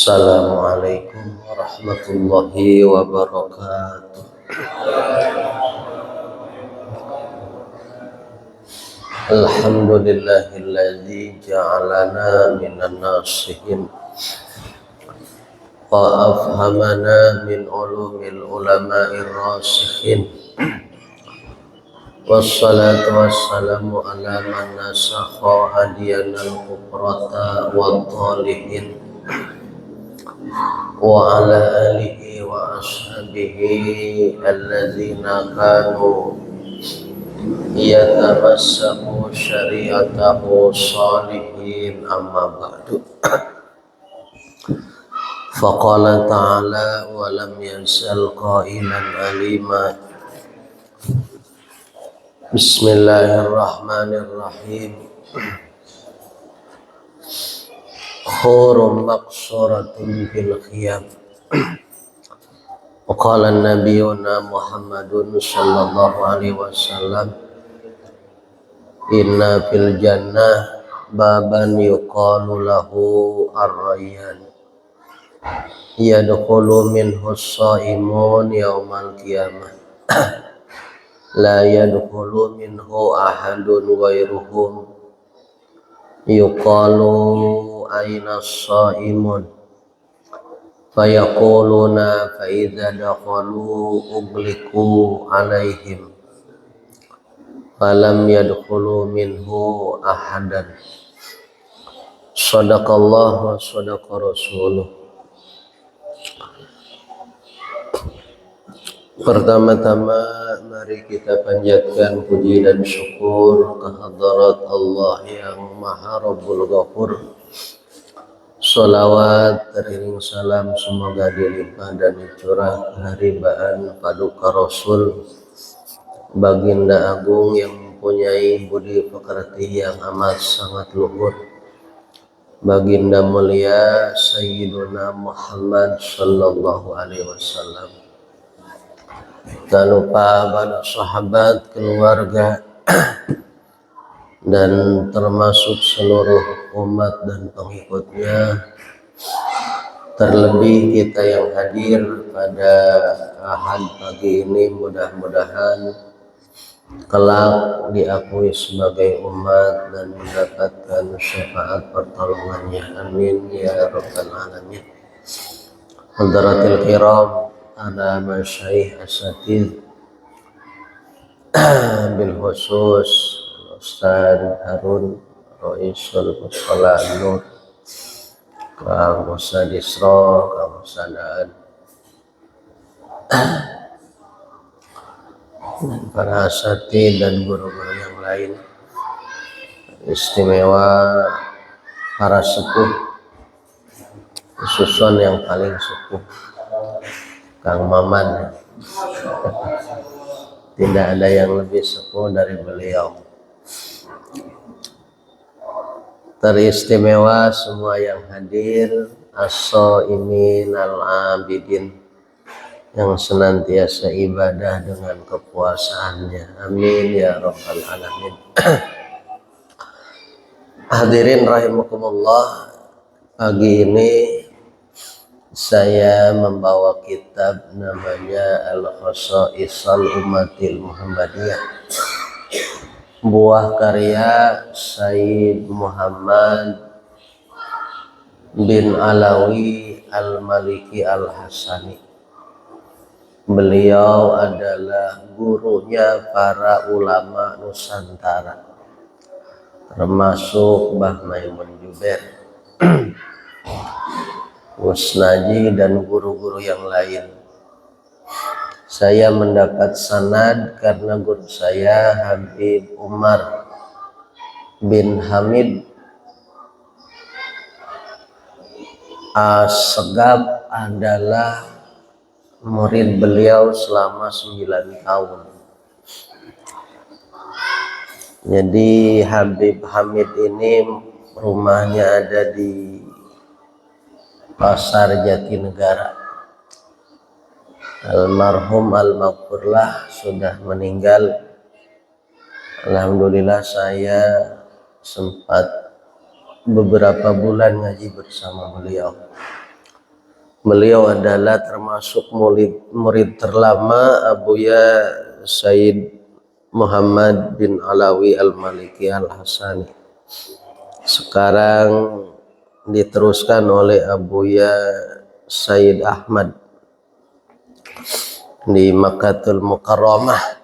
Assalamualaikum warahmatullahi wabarakatuh. Alhamdulillahilladzi ja'alana minan nasihin wa afhamana min ulumil ulama'ir rasikhin. Wassalatu wassalamu ala man nasakha hadiyanal kubrata wa thalihin wa ala alihi wa ashabihi alladzina kanu yatamassaku syari'atahu salihin, amma ba'du. Faqala ta'ala wa lam yansal qailan alima. Bismillahirrahmanirrahim. Khurum maqsuratun fil khiyam. Qala nabiyuna Muhammadun sallallahu alaihi wasallam, inna fil jannah baban yuqalu lahu ar-rayyan, yadkhulu minhu as-shaimun yaumal qiyamah, la yadkhulu minhu ahadun ghairuhum, yuqalu aina as-shaimun, fayaquluna fa idza dakhalu ugliku alaihim falam yadkhulu minhu ahadan. Shadaqallah wa shadaqa rasuluh. Pertama-tama mari kita panjatkan puji dan syukur kehadirat Allah yang Maha Rabbul Ghafur. Salawat teriring salam semoga dilimpah dan dicurah haribaan paduka Rasul baginda agung yang mempunyai budi pekerti yang amat sangat luhur, baginda mulia Sayyiduna Muhammad sallallahu alaihi wasallam. Tak lupa pada sahabat, keluarga dan termasuk seluruh umat dan pengikutnya, terlebih kita yang hadir pada Ahad pagi ini. Mudah-mudahan kelak diakui sebagai umat dan mendapatkan syafaat pertolongannya, amin ya rabbal alamin. Hadaratil kiram, ada masyaikh asatidz, bil khusus Ustaz Harun Roisul Mushola Nur, Kang Ustaz Isro, Kang Ustaz Daan, dan para asatidz dan guru-guru yang lain, istimewa para sepuh, khususon yang paling sepuh Kang Maman. Tidak ada yang lebih sepuh dari beliau. Teristimewa semua yang hadir, as-shaimin al-abidin, yang senantiasa ibadah dengan kepuasaannya, amin ya rabbal alamin. Hadirin rahimakumullah, pagi ini saya membawa kitab namanya Al-Khasa'isal Ummatil Muhammadiyah, buah karya Sayyid Muhammad bin Alawi Al-Maliki Al-Hasani. Beliau adalah gurunya para ulama Nusantara, termasuk Mbah Maimun Jubair, Musnaji dan guru-guru yang lain. Saya mendapat sanad karena guru saya Habib Umar bin Hamid As-Segaf adalah murid beliau selama 9 tahun. Jadi Habib Hamid ini rumahnya ada di Pasar Jatinegara. Almarhum almarhumlah sudah meninggal. Alhamdulillah saya sempat beberapa bulan ngaji bersama beliau. Beliau adalah termasuk murid terlama Abuya Sayyid Muhammad bin Alawi Al-Maliki Al-Hasani. Sekarang diteruskan oleh Abuya Sayyid Ahmad di Makkatul Mukarramah.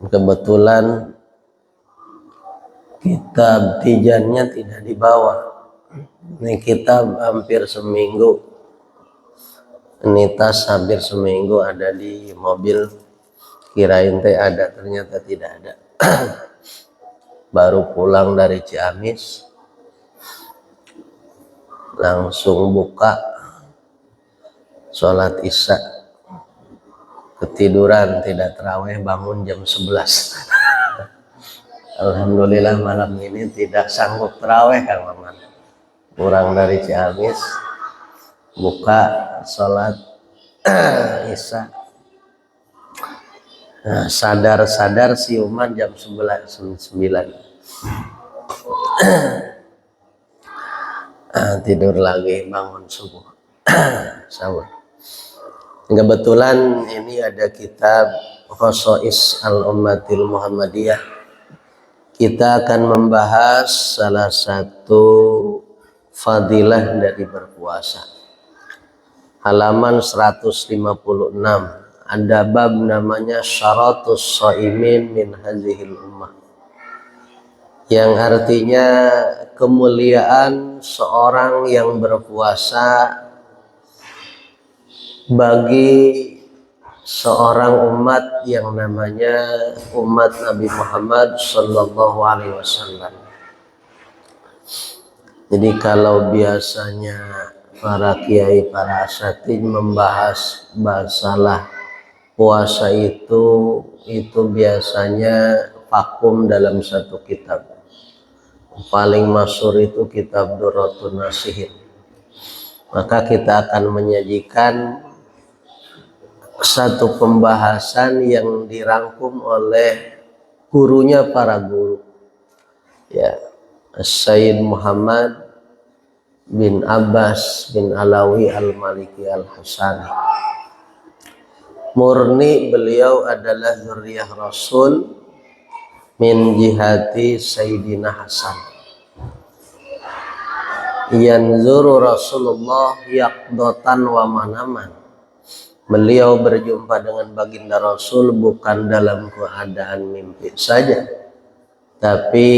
Kebetulan kitab tijannya tidak dibawa. Ini kitab hampir seminggu, ini tas hampir seminggu ada di mobil, kirain teh ada, ternyata tidak ada. Baru pulang dari Ciamis, langsung buka, sholat isya, ketiduran, tidak terawih, bangun jam 11. Alhamdulillah malam ini tidak sanggup terawih Kang Maman. Pulang dari Ciamis, buka sholat isya, sadar siuman jam 9. Tidur lagi, bangun subuh. Sahur. Kebetulan ini ada kitab Khosois Al-Ummatil Muhammadiyah. Kita akan membahas salah satu fadilah dari berpuasa. Halaman 156 ada bab namanya Syaratus Shaimin min Hazihil Ummah, yang artinya kemuliaan seorang yang berpuasa bagi seorang umat yang namanya umat Nabi Muhammad Sallallahu Alaihi Wasallam. Jadi kalau biasanya para kiai, para asatidz membahas masalah puasa itu biasanya vakum dalam satu kitab. Paling masyhur itu kitab Durratun Nasihin. Maka kita akan menyajikan satu pembahasan yang dirangkum oleh gurunya para guru, ya, Sayyid Muhammad bin Abbas bin Alawi Al-Maliki Al-Hasani. Murni beliau adalah zuriyah Rasul min jihati Sayyidina Hasan. Yanzuru Rasulullah yaqdatan wa manaman. Beliau berjumpa dengan baginda Rasul bukan dalam keadaan mimpi saja, tapi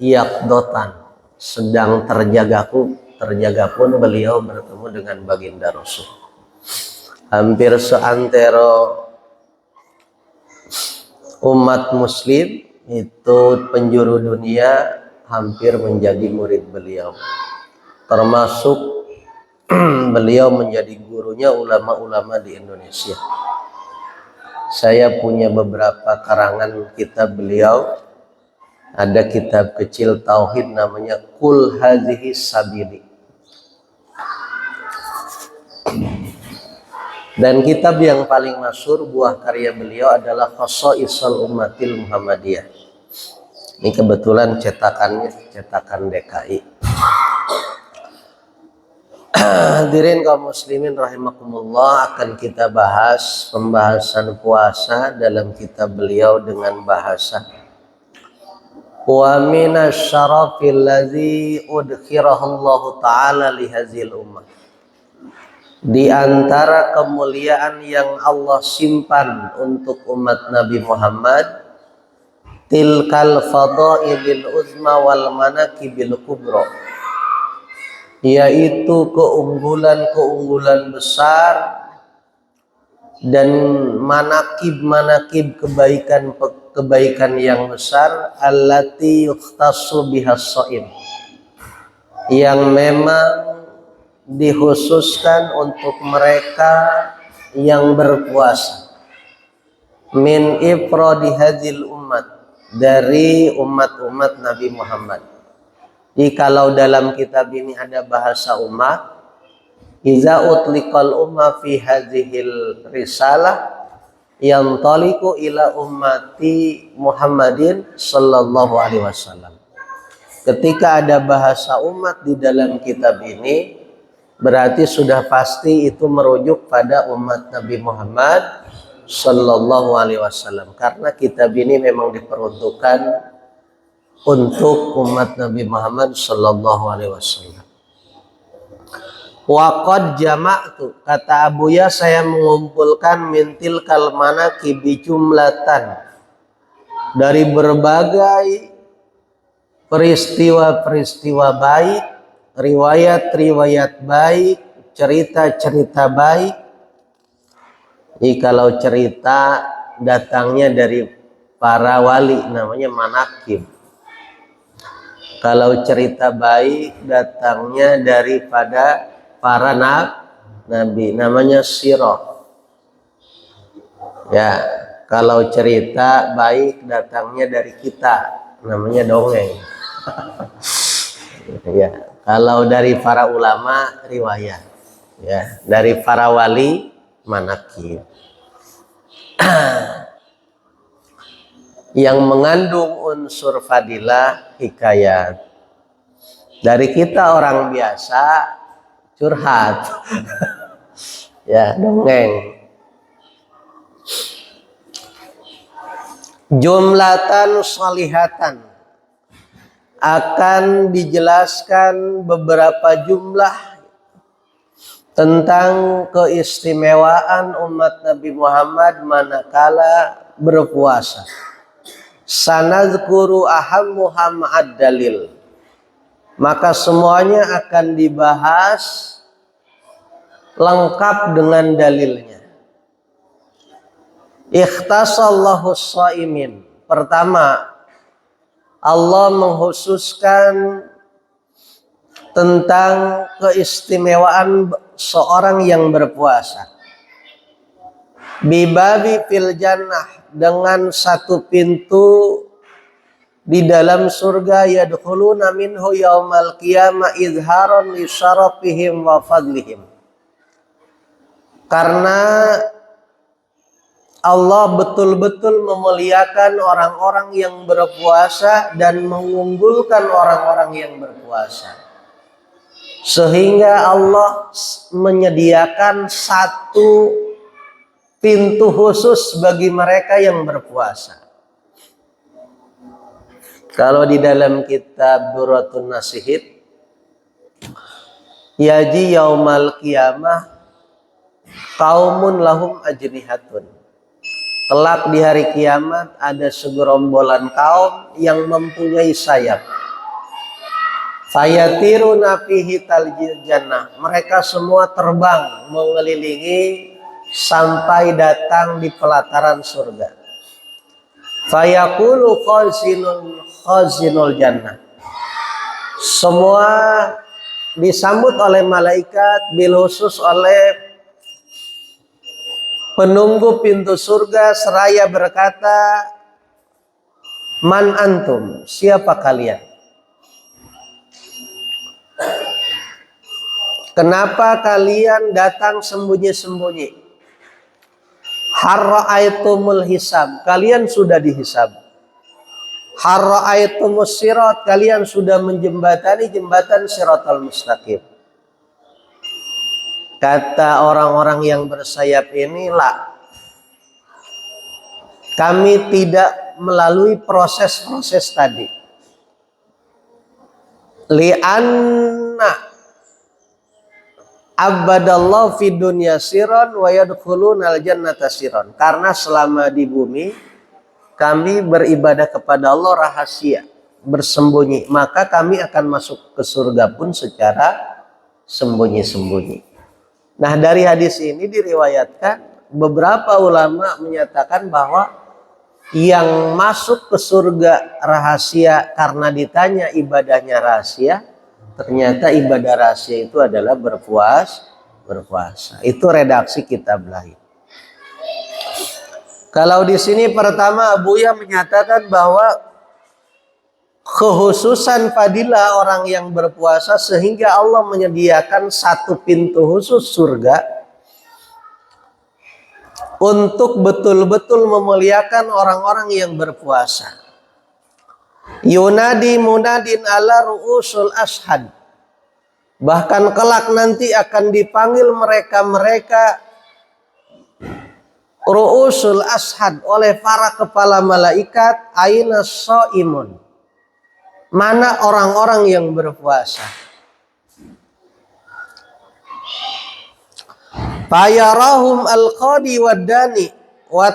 yaqdatan, sedang terjaga pun beliau bertemu dengan baginda Rasul. Hampir seantero umat muslim itu penjuru dunia hampir menjadi murid beliau, termasuk beliau menjadi gurunya ulama-ulama di Indonesia. Saya punya beberapa karangan kitab beliau. Ada kitab kecil tauhid namanya Qul Hazihi Sabili. Dan kitab yang paling masyhur buah karya beliau adalah Khosoisal Ummatil Muhammadiyah. Ini kebetulan cetakannya cetakan DKI. Hadirin kaum muslimin rahimakumullah, akan kita bahas pembahasan puasa dalam kitab beliau dengan bahasa wa minasyarafil ladzi udkhirahallahu ta'ala li hadzal ummah. Di antara kemuliaan yang Allah simpan untuk umat Nabi Muhammad, tilkal fadailil uzma wal manaqibil kubra, yaitu keunggulan-keunggulan besar dan manakib kebaikan yang besar, allati yukhtassu bihas shaim, yang memang dikhususkan untuk mereka yang berpuasa, min ifradi hadzal ummat, dari umat-umat Nabi Muhammad. Jadi kalau dalam kitab ini ada bahasa umat, iza utliqal umma fi hadzihil risalah yantaliqu ila ummati Muhammadin sallallahu alaihi wasallam. Ketika ada bahasa umat di dalam kitab ini, berarti sudah pasti itu merujuk pada umat Nabi Muhammad Sallallahu Alaihi Wasallam, karena kitab ini memang diperuntukkan untuk umat Nabi Muhammad Sallallahu Alaihi Wasallam. Waqad jama'tu, kata Abuya, saya mengumpulkan mintil kalmana kibi jumlatan, dari berbagai peristiwa-peristiwa baik, riwayat-riwayat baik, cerita-cerita baik. Jadi kalau cerita datangnya dari para wali namanya manakib. Kalau cerita baik datangnya daripada para nabi namanya sirah. Ya, kalau cerita baik datangnya dari kita namanya dongeng. Ya, kalau dari para ulama riwayat. Ya, dari para wali manakib. Yang mengandung unsur fadilah hikayat. Dari kita orang biasa curhat. Ya, dongeng. Jumlatan salihatan, akan dijelaskan beberapa jumlah tentang keistimewaan umat Nabi Muhammad manakala berpuasa. Sanadzkuru ahammuha ma'ad dalil, maka semuanya akan dibahas lengkap dengan dalilnya. Ikhtasallahu shaimin, pertama Allah mengkhususkan tentang keistimewaan seorang yang berpuasa. Bibabi fil jannah, dengan satu pintu di dalam surga, yadkhuluna minhu yaumal qiyamah izharon li syarafihim wa fadlihim. Karena Allah betul-betul memuliakan orang-orang yang berpuasa dan mengunggulkan orang-orang yang berpuasa. Sehingga Allah menyediakan satu pintu khusus bagi mereka yang berpuasa. Kalau di dalam kitab Durratun Nasihid, yaji yaumal qiyamah qaumun lahum ajnihatun, kelak di hari kiamat ada segerombolan kaum yang mempunyai sayap. Fayatiruna fihi taljil jannah, mereka semua terbang mengelilingi sampai datang di pelataran surga. Fayaqulu khazinul jannah, semua disambut oleh malaikat, bil khusus oleh penunggu pintu surga, seraya berkata, man antum, siapa kalian? Kenapa kalian datang sembunyi-sembunyi? Harra'aitumul hisab, kalian sudah dihisab. Harra'aitumus sirat, kalian sudah menjembatani jembatan siratal mustaqim. Kata orang-orang yang bersayap inilah, kami tidak melalui proses-proses tadi. Li'anna abadallahu fi dunya siron wa yadkhulunal jannata siron, karena selama di bumi kami beribadah kepada Allah rahasia, bersembunyi, maka kami akan masuk ke surga pun secara sembunyi-sembunyi. Nah, dari hadis ini diriwayatkan beberapa ulama menyatakan bahwa yang masuk ke surga rahasia karena ditanya ibadahnya rahasia, ternyata ibadah rahasia itu adalah berpuasa. Itu redaksi kitab lain. Kalau di sini pertama Abuya menyatakan bahwa kekhususan fadilah orang yang berpuasa sehingga Allah menyediakan satu pintu khusus surga untuk betul-betul memuliakan orang-orang yang berpuasa. Yunadi munadin ala ru'usul ashad, Bahkan kelak nanti akan dipanggil mereka ru'usul ashad oleh para kepala malaikat, aina shaimun, mana orang-orang yang berpuasa. Fayarahum al-qadi wad-dani wa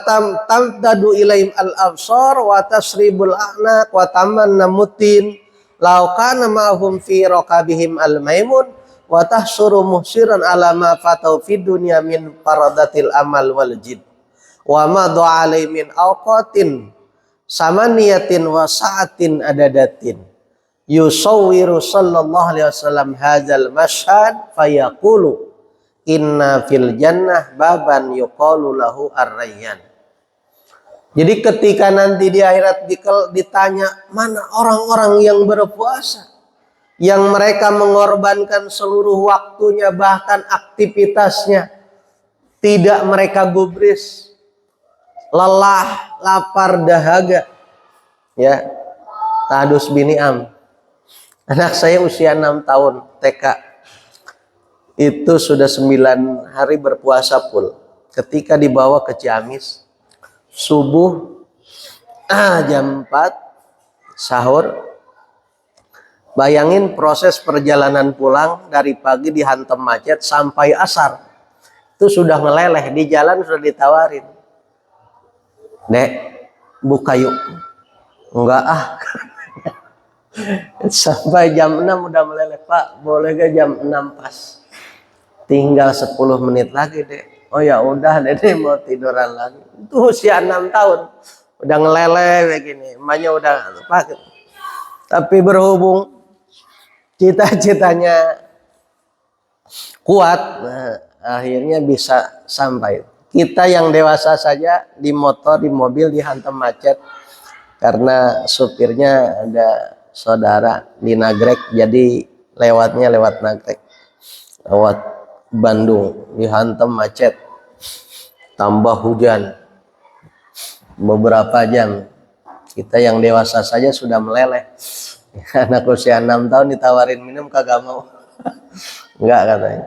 tamtadu ilaihim al-absar wa tasribul a'naq wa tamanna mutin law kana ma'hum fi raqabihim al-maimun wa tahsuru muhsiran ala ma fatau fid dunya min faradatil amal wal jid wa ma du'alai min awqatin samaniyatin wa sa'atin adadatin yusawwiru sallallahu alaihi wasallam hadzal mashhad fayaqulu inna fil jannah baban yuqalu lahu ar-rayyan. Jadi ketika nanti di akhirat ditanya mana orang-orang yang berpuasa, yang mereka mengorbankan seluruh waktunya bahkan aktivitasnya, tidak mereka gubris, lelah, lapar, dahaga. Ya, Tahdus bin Am, anak saya usia 6 tahun TK, itu sudah 9 hari berpuasa full. Ketika dibawa ke Ciamis, subuh jam 4 sahur. Bayangin proses perjalanan pulang dari pagi dihantam macet sampai asar. Itu sudah ngeleleh, di jalan sudah ditawarin. Dek, buka yuk. Enggak Sampai jam 6 udah meleleh. Pak, boleh gak jam 6 pas? Tinggal 10 menit lagi, Dek. Oh ya udah, Dede mau tiduran lagi. Itu usia 6 tahun. Udah ngeleleh begini. Emaknya udah pakai. Tapi berhubung cita-citanya kuat, nah, akhirnya bisa sampai. Kita yang dewasa saja di motor, di mobil dihantam macet karena supirnya ada saudara di Nagrek, jadi lewatnya lewat Nagrek, lewat Bandung, dihantam macet, tambah hujan beberapa jam. Kita yang dewasa saja sudah meleleh. Anak usia 6 tahun ditawarin minum kagak mau. Enggak katanya.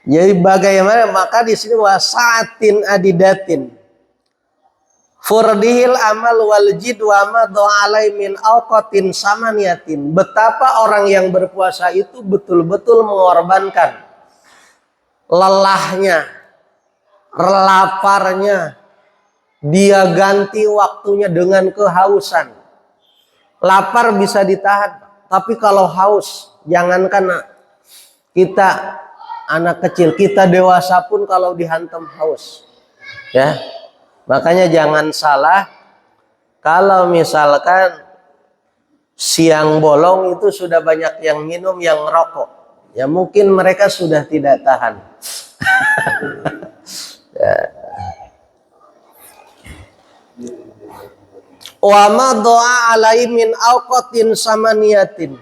Jadi bagaimana? Maka di sini wasaatin adidatin furdihil amal wal jid wa ma do'alai min awqatin samaniyatin. Betapa orang yang berpuasa itu betul-betul mengorbankan lelahnya, laparnya, dia ganti waktunya dengan kehausan. Lapar bisa ditahan, tapi kalau haus, jangankan kita anak kecil, kita dewasa pun kalau dihantam haus, ya. Makanya jangan salah kalau misalkan siang bolong itu sudah banyak yang minum, yang ngerokok, ya mungkin mereka sudah tidak tahan. Ya. Wa ma do'a alai min awqatin samaniyatin.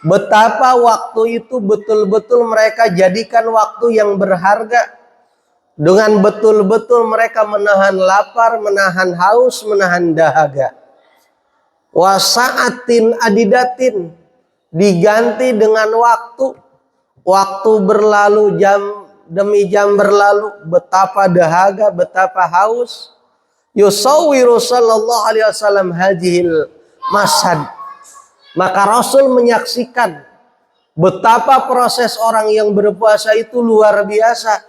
Betapa waktu itu betul-betul mereka jadikan waktu yang berharga. Dengan betul-betul mereka menahan lapar, menahan haus, menahan dahaga. Wa sa'atin adidatin, diganti dengan waktu. Waktu berlalu, jam demi jam berlalu, betapa dahaga, betapa haus. Yusawwiru sallallahu alaihi wasallam hadhil mashhad. Maka Rasul menyaksikan betapa proses orang yang berpuasa itu luar biasa.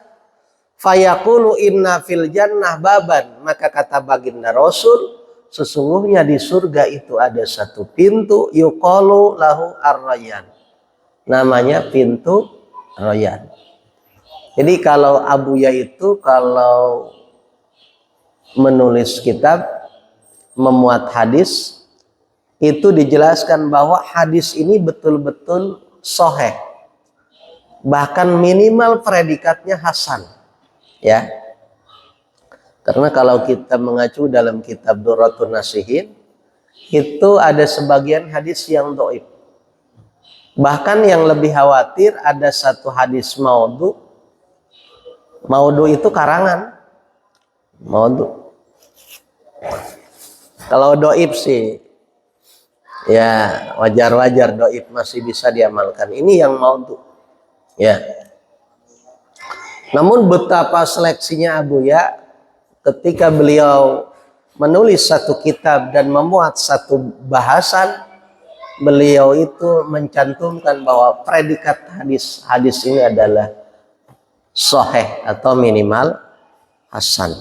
Fayaqulu inna fil jannah baban. Maka kata baginda Rasul, sesungguhnya di surga itu ada satu pintu, yuqalu lahu ar-rayyan. Namanya pintu Rayyan. Jadi kalau Abuya itu kalau menulis kitab, memuat hadis, itu dijelaskan bahwa hadis ini betul-betul sahih, bahkan minimal predikatnya hasan, ya. Karena kalau kita mengacu dalam kitab Durratun Nasihin, itu ada sebagian hadis yang dhaif. Bahkan yang lebih khawatir ada satu hadis maudhu. Maudhu itu karangan. Maudhu. Kalau dhaif sih Ya, wajar-wajar doib masih bisa diamalkan. Ini yang mau tuh. Ya. Namun betapa seleksinya Abu Ya ketika beliau menulis satu kitab dan memuat satu bahasan, beliau itu mencantumkan bahwa predikat hadis ini adalah sahih atau minimal hasan.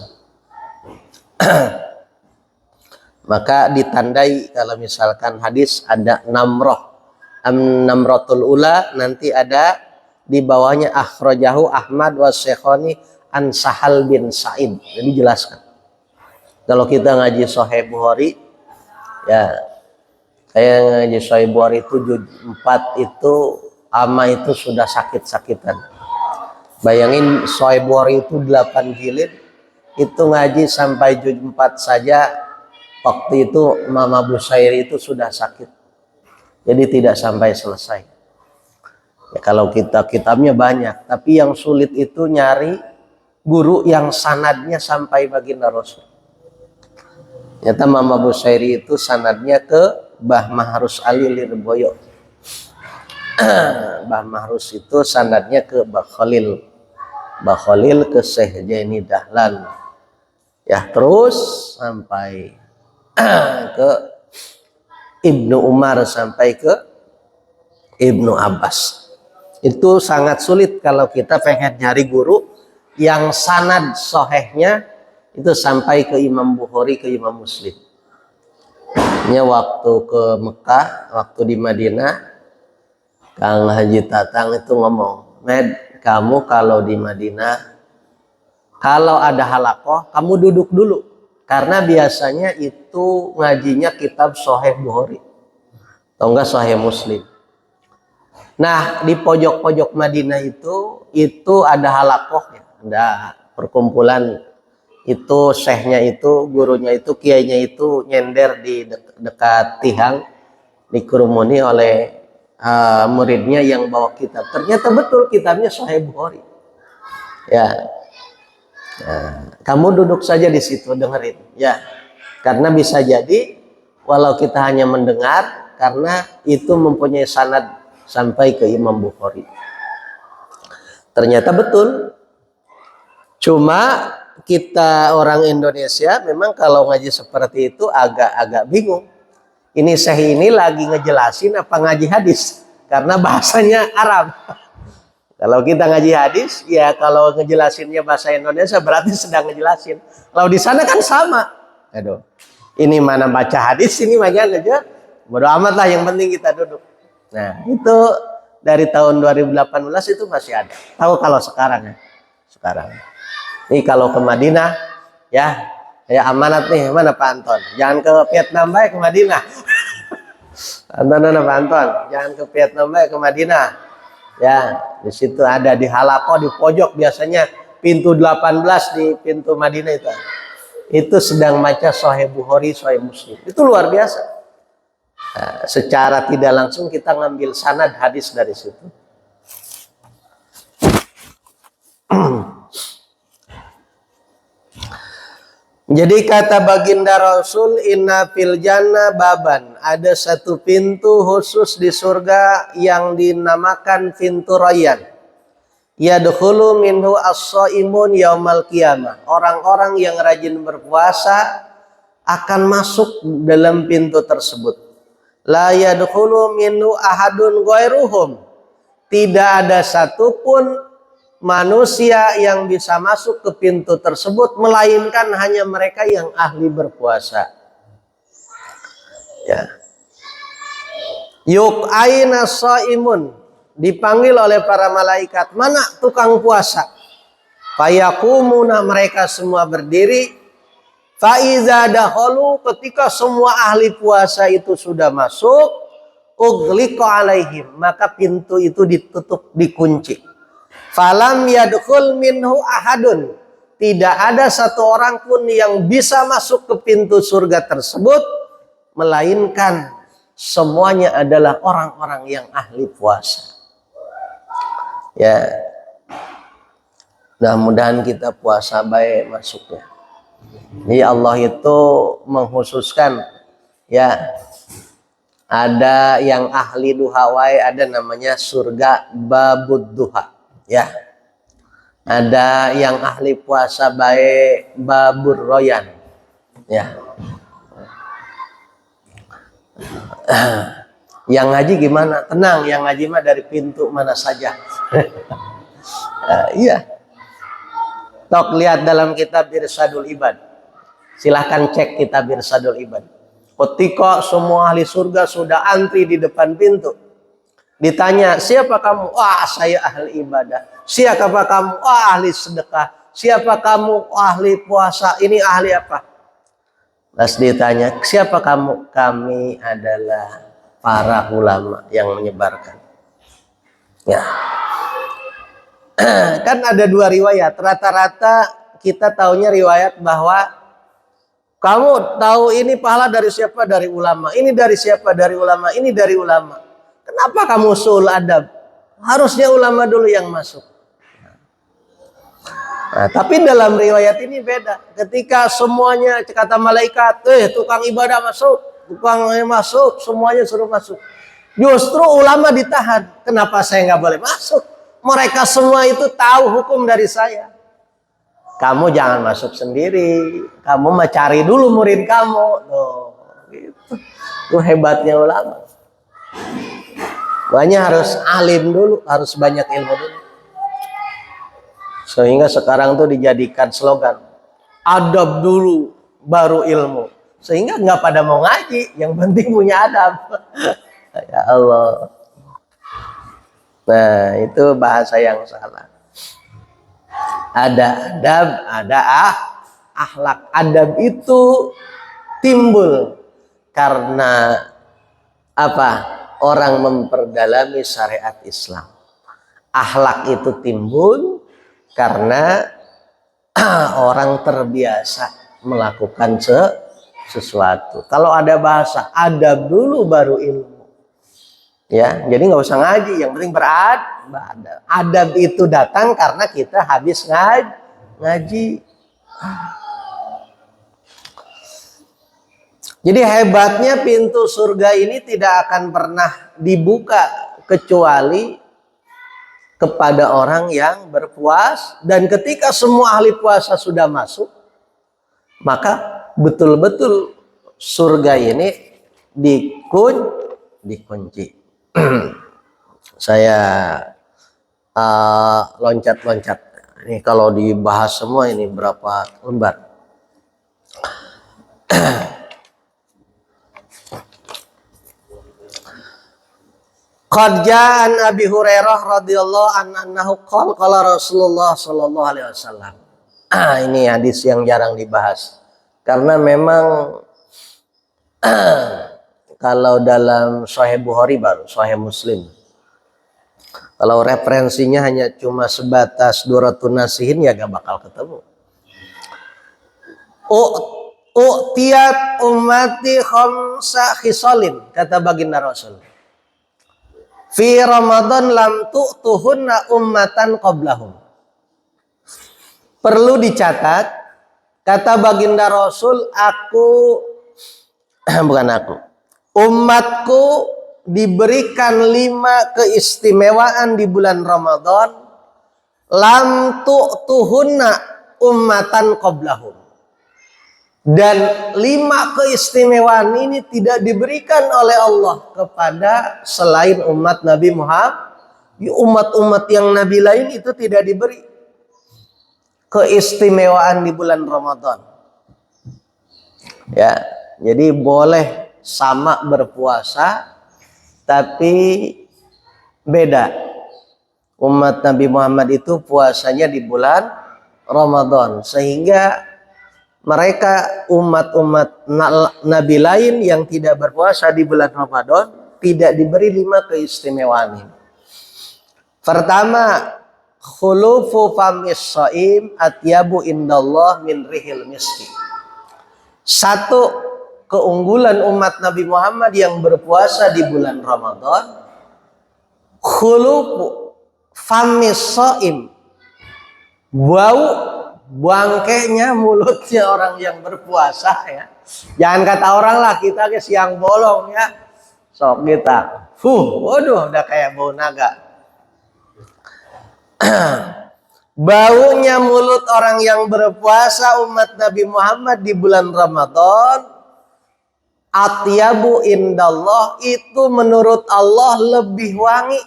Maka ditandai kalau misalkan hadis ada namrotul ula, nanti ada di bawahnya akhrajahu Ahmad wa Syekhoni an Sahal bin Sa'id. Jadi jelaskan. Kalau kita ngaji Sahih Bukhari, ya kayak ngaji Sahih Bukhari itu juz 4 itu ama itu sudah sakit-sakitan. Bayangin Sahih Bukhari itu 8 jilid, itu ngaji sampai juz 4 saja. Waktu itu Mama Busairi itu sudah sakit, jadi tidak sampai selesai. Ya, kalau kitabnya banyak, tapi yang sulit itu nyari guru yang sanadnya sampai baginda Rasul. Ternyata Mama Busairi itu sanadnya ke Mbah Mahrus Ali Lirboyo. Mbah Mahrus itu sanadnya ke Mbah Khalil ke Syekh Jaini Dahlan. Ya, terus sampai ke Ibnu Umar sampai ke Ibnu Abbas. Itu sangat sulit kalau kita pengen nyari guru yang sanad sahihnya itu sampai ke Imam Bukhari, ke Imam Muslim. Nya waktu ke Mekah, waktu di Madinah, Kang Haji Tatang itu ngomong, "Med, kamu kalau di Madinah, kalau ada halakoh, kamu duduk dulu. Karena biasanya itu ngajinya kitab Sahih Bukhari atau enggak Sahih Muslim. Nah, di pojok-pojok Madinah itu ada halakohnya, ada perkumpulan itu, syekhnya itu, gurunya itu, kiainya itu nyender di dekat tihang, dikerumuni oleh muridnya yang bawa kitab. Ternyata betul kitabnya Sahih Bukhari. Ya. Nah, kamu duduk saja di situ dengerin, ya, karena bisa jadi walau kita hanya mendengar, karena itu mempunyai sanad sampai ke Imam Bukhari. Ternyata betul. Cuma kita orang Indonesia memang kalau ngaji seperti itu agak-agak bingung. Ini Syekh ini lagi ngejelasin apa ngaji hadis, karena bahasanya Arab. Kalau kita ngaji hadis, ya kalau ngejelasinnya bahasa Indonesia berarti sedang ngejelasin. Kalau di sana kan sama. Aduh, ini mana baca hadis, ini baca aja. Bodo amat lah, yang penting kita duduk. Nah, itu dari tahun 2018 itu masih ada. Tahu kalau sekarang ya? Sekarang. Ini kalau ke Madinah, ya, amanat nih, mana Pak Anton? Jangan ke Vietnam baik, ke Madinah. Anton, Pak Anton, jangan ke Vietnam baik, ke Madinah. Ya, di situ ada di halaqah di pojok, biasanya pintu 18 di pintu Madinah itu. Itu sedang baca Sahih Bukhari, Sahih Muslim. Itu luar biasa. Nah, secara tidak langsung kita ngambil sanad hadis dari situ. Jadi kata baginda Rasul, inna fil jannah baban, ada satu pintu khusus di surga yang dinamakan pintu Rayyan. Yadkhulu minhu as-shaimun yaumal qiyamah. Orang-orang yang rajin berpuasa akan masuk dalam pintu tersebut. La yadkhulu minhu ahadun ghairuhum. Tidak ada satupun manusia yang bisa masuk ke pintu tersebut melainkan hanya mereka yang ahli berpuasa. Ya. Yuk aina shaimun, dipanggil oleh para malaikat, mana tukang puasa? Fayakumuna, mereka semua berdiri. Faiza dahulu, ketika semua ahli puasa itu sudah masuk, ughliqa alaihim, maka pintu itu ditutup, dikunci. Falam yadkhul minhu ahadun, tidak ada satu orang pun yang bisa masuk ke pintu surga tersebut melainkan semuanya adalah orang-orang yang ahli puasa. Ya, mudah-mudahan kita puasa baik masuknya. Jadi Allah itu mengkhususkan, ya, Ada yang ahli duha wae, ada namanya surga babud duha, ya. Ada yang ahli puasa bae babur royan, ya. Yang ngaji gimana? Tenang, yang ngaji mah dari pintu mana saja. Iya. Tok lihat dalam kitab Irsadul Ibad. Silahkan cek kitab Irsadul Ibad. Ketika semua ahli surga sudah antri di depan pintu, ditanya, siapa kamu? Wah, saya ahli ibadah. Siapa kamu? Wah, ahli sedekah. Siapa kamu? Ahli puasa. Ini ahli apa? Terus ditanya, siapa kamu? Kami adalah para ulama yang menyebarkan. Ya. Kan ada dua riwayat. Rata-rata kita taunya riwayat bahwa kamu tahu ini pahala dari siapa? Dari ulama. Ini dari siapa? Dari ulama. Ini dari ulama. Kenapa kamu usul adab? Harusnya ulama dulu yang masuk. Nah, tapi dalam riwayat ini beda. Ketika semuanya kata malaikat, tukang ibadah masuk, tukang masuk, semuanya suruh masuk. Justru ulama ditahan. Kenapa saya nggak boleh masuk? Mereka semua itu tahu hukum dari saya. Kamu jangan masuk sendiri. Kamu mah cari dulu murid kamu. Tuh, gitu. Itu hebatnya ulama. Banyak harus alim dulu, harus banyak ilmu dulu. Sehingga sekarang tuh dijadikan slogan, adab dulu baru ilmu. Sehingga nggak pada mau ngaji, yang penting punya adab. Ya Allah. Nah, itu bahasa yang salah. Ada adab, ada akhlak. Adab itu timbul karena apa? Orang memperdalami syariat Islam. Akhlak itu timbul karena orang terbiasa melakukan sesuatu. Kalau ada bahasa adab dulu baru ilmu. Ya, jadi nggak usah ngaji, yang penting beradab. Adab itu datang karena kita habis ngaji. Jadi hebatnya pintu surga ini tidak akan pernah dibuka kecuali kepada orang yang berpuasa. Dan ketika semua ahli puasa sudah masuk, maka betul-betul surga ini dikunci. Saya loncat-loncat. Ini kalau dibahas semua ini berapa lembar. Qad ja'an Abi Hurairah radhiyallahu anhu qala Rasulullah sallallahu alaihi wasallam. Ini hadis yang jarang dibahas karena memang kalau dalam Sahih Bukhari baru Sahih Muslim. Kalau referensinya hanya cuma sebatas Duratun Nasihin ya gak bakal ketemu. U'tiyat ummati khamsa khisalin, kata baginda Rasul. Fi Ramadan lam tu'tuhunna ummatan qablahum. Perlu dicatat, kata baginda Rasul, umatku diberikan 5 keistimewaan di bulan Ramadan, lam tu'tuhunna ummatan qablahum. Dan 5 keistimewaan ini tidak diberikan oleh Allah kepada selain umat Nabi Muhammad. Umat-umat yang Nabi lain itu tidak diberi keistimewaan di bulan Ramadan. Ya, jadi boleh sama berpuasa, tapi beda. Umat Nabi Muhammad itu puasanya di bulan Ramadan, sehingga mereka umat-umat Nabi lain yang tidak berpuasa di bulan Ramadan tidak diberi 5 keistimewaan ini. Pertama, khulufu famis shaim atyabu indallah min rihil miski. 1, keunggulan umat Nabi Muhammad yang berpuasa di bulan Ramadan, khulufu famis shaim, bau bangkainya mulutnya orang yang berpuasa ya. Jangan kata orang lah kita ke siang bolong ya. Sok kita. Waduh, udah kayak bau naga. Baunya mulut orang yang berpuasa umat Nabi Muhammad di bulan Ramadan, atyabu indallah, itu menurut Allah lebih wangi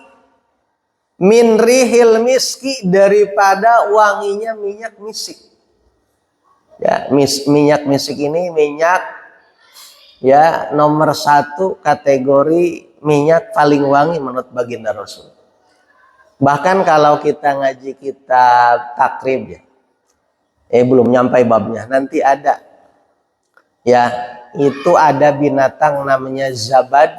min rihil miski, daripada wanginya minyak misik. Ya, minyak misik ini minyak ya nomor 1 kategori minyak paling wangi menurut baginda Rasul. Bahkan kalau kita ngaji kitab takrib ya, belum nyampai babnya, nanti ada ya, itu ada binatang namanya zabad.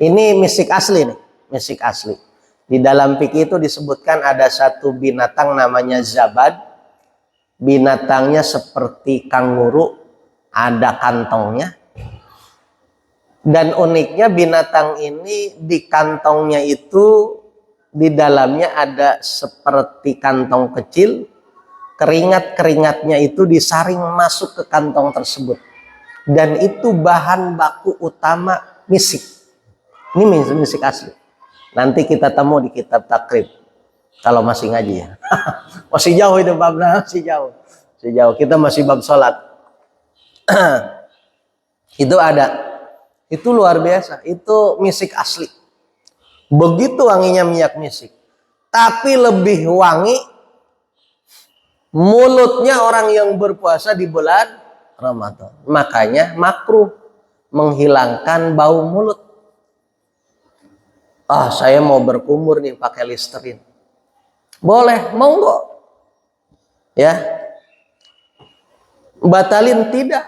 Ini misik asli nih, misik asli. Di dalam fikih itu disebutkan ada satu binatang namanya zabad. Binatangnya seperti kanguru, ada kantongnya. Dan uniknya binatang ini di kantongnya itu, di dalamnya ada seperti kantong kecil. Keringat-keringatnya itu disaring masuk ke kantong tersebut. Dan itu bahan baku utama misik. Ini misik asli. Nanti kita temu di kitab takrib. Kalau masih ngaji ya. Masih jauh itu babnya, masih jauh. Masih jauh. Kita masih bab sholat. Itu ada. Itu luar biasa. Itu misik asli. Begitu wanginya minyak misik. Tapi lebih wangi mulutnya orang yang berpuasa di bulan Ramadan. Makanya makruh menghilangkan bau mulut. Saya mau berkumur nih pakai Listerine. Boleh, monggo. Ya. Batalin tidak.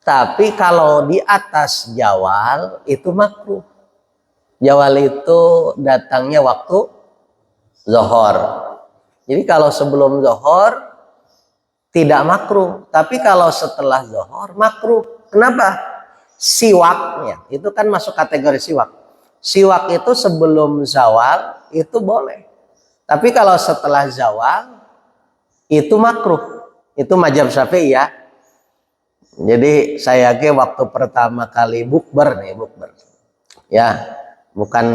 Tapi kalau di atas jawal itu makruh. Jawal itu datangnya waktu zuhur. Jadi kalau sebelum zuhur tidak makruh, tapi kalau setelah zuhur makruh. Kenapa? Siwaknya itu kan masuk kategori siwak. Siwak itu sebelum zawal itu boleh. Tapi kalau setelah zawal itu makruh. Itu mazhab Syafi'i ya. Jadi saya yakin waktu pertama kali bukber nih, bukber. Ya, bukan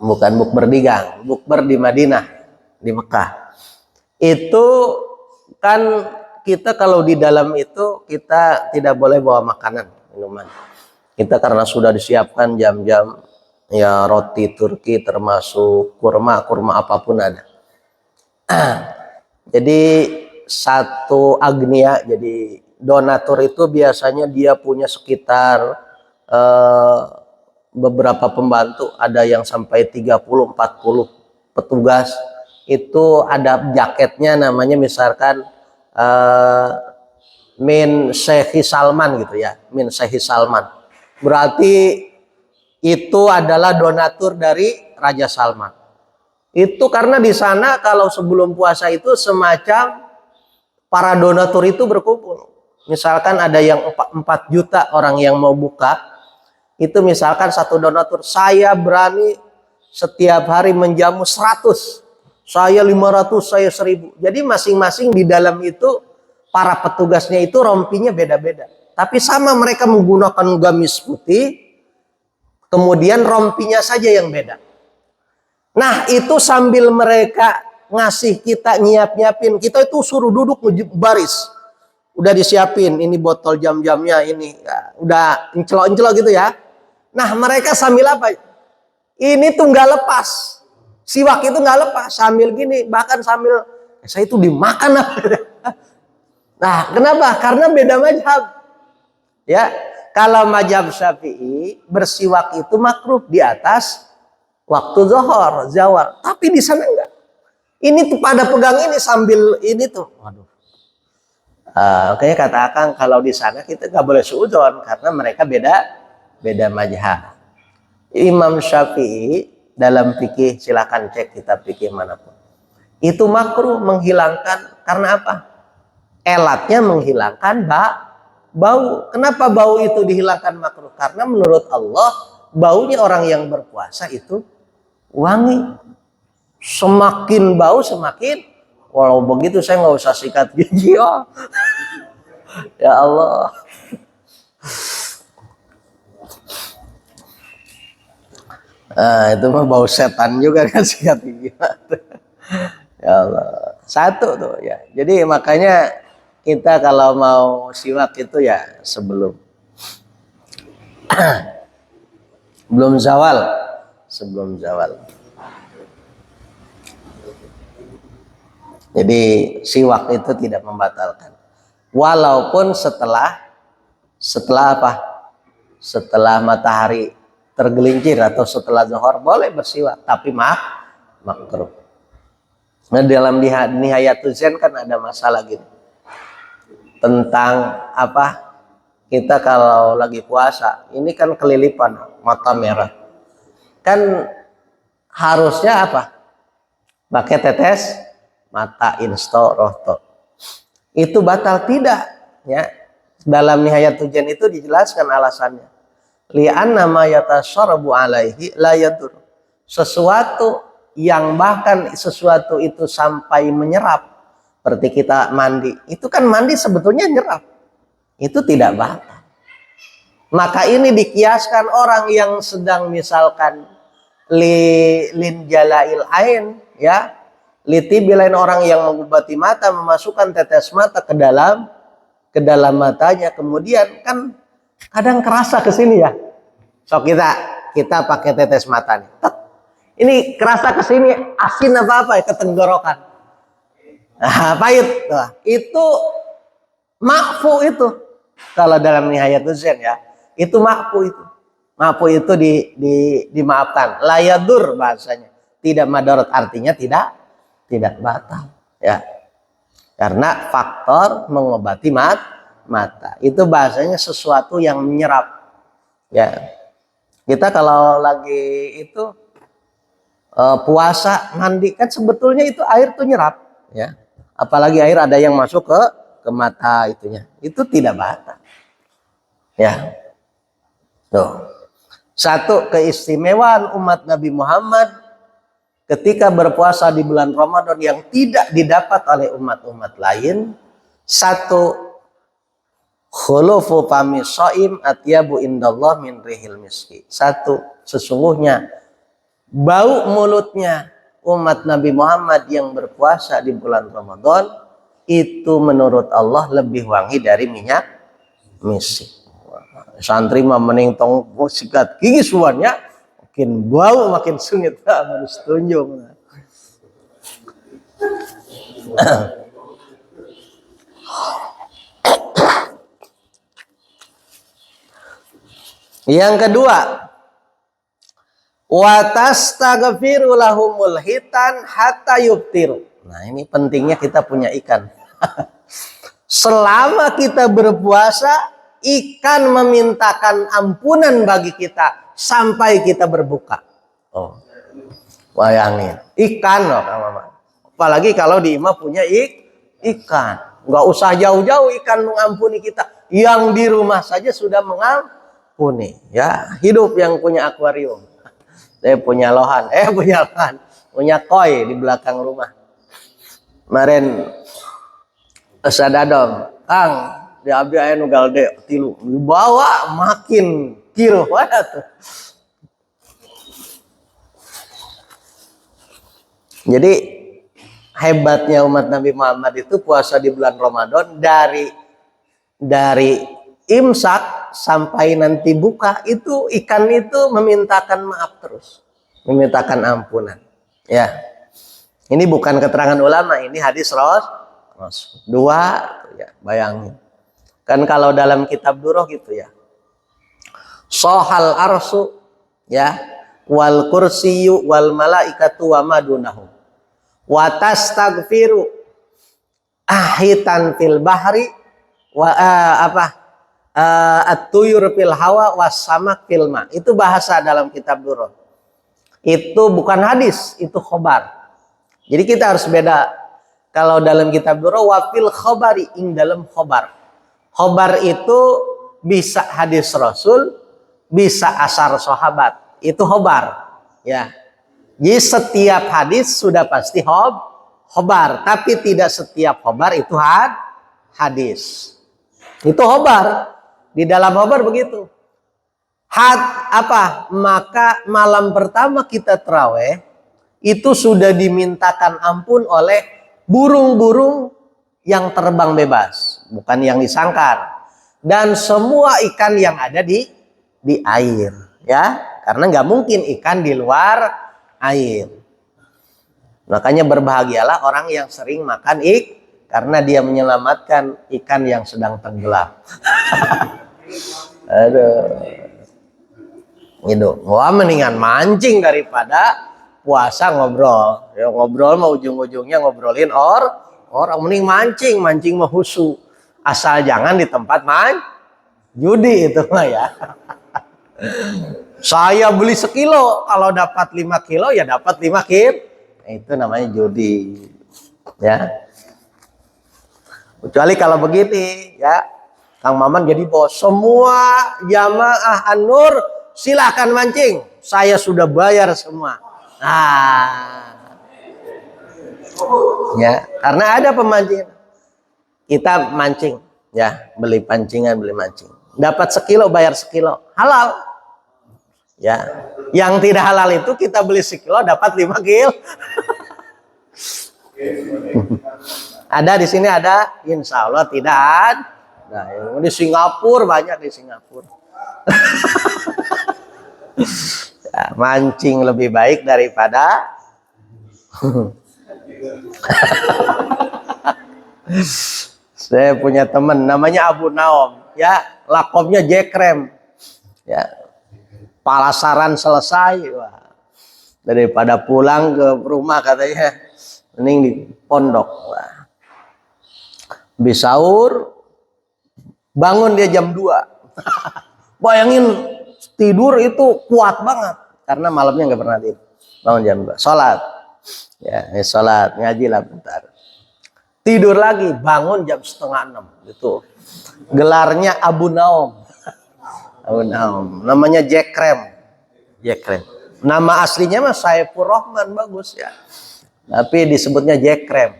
bukan bukber di gang, bukber di Madinah, di Mekah. Itu kan kita kalau di dalam itu kita tidak boleh bawa makanan, minuman. Kita karena sudah disiapkan jam-jam ya, roti Turki termasuk kurma apapun ada. Jadi satu agnia, jadi donatur itu biasanya dia punya sekitar beberapa pembantu, ada yang sampai 30-40 petugas. Itu ada jaketnya namanya misalkan min Syekh Salman gitu ya, min Syekh Salman. Berarti itu adalah donatur dari Raja Salman. Itu karena di sana kalau sebelum puasa itu semacam para donatur itu berkumpul. Misalkan ada yang 4 juta orang yang mau buka, itu misalkan satu donatur, saya berani setiap hari menjamu 100, saya 500, saya 1000. Jadi masing-masing di dalam itu para petugasnya itu rompinya beda-beda. Tapi sama, mereka menggunakan gamis putih, kemudian rompinya saja yang beda. Nah itu sambil mereka ngasih kita nyiapin, kita itu suruh duduk baris. Udah disiapin, ini botol jam-jamnya ini, ya, udah encelok-encelok gitu ya. Nah mereka sambil apa? Ini tuh nggak lepas. Siwak itu nggak lepas, sambil gini, bahkan sambil saya itu dimakan. Nah kenapa? Karena beda mazhab. Ya, kalau mazhab Syafi'i bersiwak itu makruh di atas waktu zuhur, zawal. Tapi di sana enggak. Ini tuh pada pegang ini sambil ini tuh. Waduh. Makanya kata Akang kalau di sana kita nggak boleh suudzon karena mereka beda mazhab. Imam Syafi'i dalam fikih, silakan cek kitab fikih manapun. Itu makruh menghilangkan, karena apa? Elatnya menghilangkan bau. Kenapa bau itu dihilangkan makruh? Karena menurut Allah baunya orang yang berpuasa itu wangi. Semakin bau semakin, walau begitu saya nggak usah sikat gigi. Ya Allah. Nah, itu mah bau setan juga kan sikat gigi mata. Ya Allah. Satu tuh ya. Jadi makanya kita kalau mau siwak itu ya belum zawal, sebelum zawal. Jadi siwak itu tidak membatalkan. Walaupun setelah apa? Setelah matahari tergelincir atau setelah zuhur boleh bersiwak, tapi makruh. Nah, dalam Nihayatul Zen kan ada masalah gini. Tentang apa? Kita kalau lagi puasa, ini kan kelilipan, mata merah. Kan harusnya apa? Pakai tetes mata insto rohto. Itu batal tidak, ya. Dalam Nihayatul Zen itu dijelaskan alasannya. Li'anna ma yatasyarabu alaihi la yadur. Sesuatu yang bahkan sesuatu itu sampai menyerap, seperti kita mandi, itu kan mandi sebetulnya nyerap. Itu tidak batal. Maka ini dikiaskan orang yang sedang misalkan lin jalail ain, ya, litibilain orang yang mengobati mata, memasukkan tetes mata ke dalam matanya, kemudian kan kadang kerasa ke sini ya. So kita pakai tetes mata nih. Ini kerasa ke sini asin apa ya ke tenggorokan. Nah, pahit. Nah, itu makfu itu. Kalau dalam Nihayatul Zen ya, itu makfu itu. Makfu itu dimaafkan. Layadur bahasanya. Tidak madarat, artinya tidak batal, ya. Karena faktor mengobati mata. Itu bahasanya sesuatu yang menyerap. Ya. Kita kalau lagi itu puasa mandi kan sebetulnya itu air tuh nyerap, ya. Apalagi air ada yang masuk ke mata itunya. Itu tidak batal. Ya. Tuh. Satu keistimewaan umat Nabi Muhammad ketika berpuasa di bulan Ramadan yang tidak didapat oleh umat-umat lain. Satu, khulufu fami shaim atyabu indallah min rihil miski. Satu, sesungguhnya bau mulutnya umat Nabi Muhammad yang berpuasa di bulan Ramadan itu menurut Allah lebih wangi dari minyak misik. Santri mah mending tong sikat gigi suannya makin bau makin sungit harus tunjuk. Yang kedua, wa tastaghfiru lahumul hitan hatta yubtiru. Nah, ini pentingnya kita punya ikan. Selama kita berpuasa, ikan memintakan ampunan bagi kita sampai kita berbuka. Oh, bayangin, ikan loh, apalagi kalau di imam punya ikan, nggak usah jauh-jauh ikan mengampuni kita, yang di rumah saja sudah mengampuni. Ya, hidup yang punya akuarium, saya punya lohan, punya koi di belakang rumah. Kemarin sadadom, Kang, diambil air nugal de tilu, dibawa makin kiro tuh. Jadi hebatnya umat Nabi Muhammad itu puasa di bulan Ramadan dari imsak sampai nanti buka itu ikan itu memintakan maaf terus, memintakan ampunan. Ya, ini bukan keterangan ulama, ini hadis Rasul. Dua, ya, bayangin. Kan kalau dalam kitab Duroh gitu ya. Sohal arsu, ya, wal kursiyu wal malaikatu wa madunahu. Wa tastaghfiru ahitan fil bahri wa at-tuyur fil hawa was samak fil ma. Itu bahasa dalam kitab Duroh. Itu bukan hadis, itu khobar. Jadi kita harus beda. Kalau dalam kitab Duroh wa fil khobari, ing dalam khobar. Khobar itu bisa hadis Rasul, bisa asar sahabat. Itu khobar, ya. Jadi setiap hadis sudah pasti khobar, tapi tidak setiap khobar itu hadis. Itu khobar. Di dalam khobar begitu. Maka malam pertama kita tarawih itu sudah dimintakan ampun oleh burung-burung yang terbang bebas, bukan yang disangkar, dan semua ikan yang ada di air, ya, karena nggak mungkin ikan di luar air. Makanya berbahagialah orang yang sering makan karena dia menyelamatkan ikan yang sedang tenggelam. Aduh, itu, wah mendingan mancing daripada puasa ngobrol. Ya ngobrol mah ujung-ujungnya ngobrolin orang, mending mancing mah husu. Asal jangan di tempat judi itu mah ya. Saya beli sekilo, kalau dapat 5 kilo ya dapat 5 kilo. Itu namanya judi. Ya. Kecuali kalau begini, ya. Kang Maman jadi bos. Semua jamaah An-Nur silakan mancing. Saya sudah bayar semua. Nah. Ya, karena ada pemancing. Kita mancing, ya, beli pancingan, beli mancing. Dapat sekilo bayar sekilo. Halal. Ya. Yang tidak halal itu kita beli sekilo dapat 5 kilo. Ada di sini ada, insya Allah tidak ada. Nah, di Singapura banyak di Singapura. Ya, mancing lebih baik daripada saya punya teman namanya Abu Naom, ya, lakopnya Jekrem, ya, palasaran selesai, wah, daripada pulang ke rumah katanya mending di pondok. Wah. Habis sahur bangun dia jam 2. Bayangin tidur itu kuat banget karena malamnya nggak pernah tidur. Bangun jam 2, sholat, ya, sholat, ngaji lah bentar, tidur lagi, bangun jam 5:30. Itu gelarnya Abu Naom. Abu Naom, namanya Jekrem. Nama aslinya mah Saifur Rahman, bagus ya, tapi disebutnya Jekrem.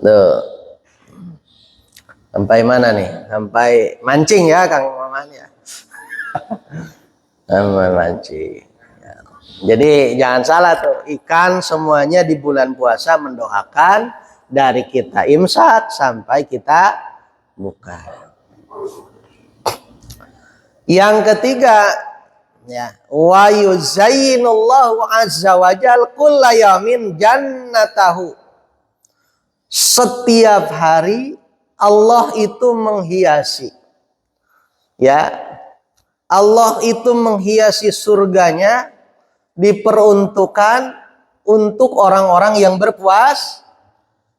Tuh. Sampai mana nih? Sampai mancing ya Kang Maman ya. Sampai mancing. Ya. Jadi jangan salah tuh, ikan semuanya di bulan puasa mendoakan dari kita imsak sampai kita buka. Yang ketiga, ya, wa yuzayyinullahu azza wajal kullayamin jannatahu. Setiap hari Allah itu menghiasi, ya, Allah itu menghiasi surganya, diperuntukkan untuk orang-orang yang berpuas.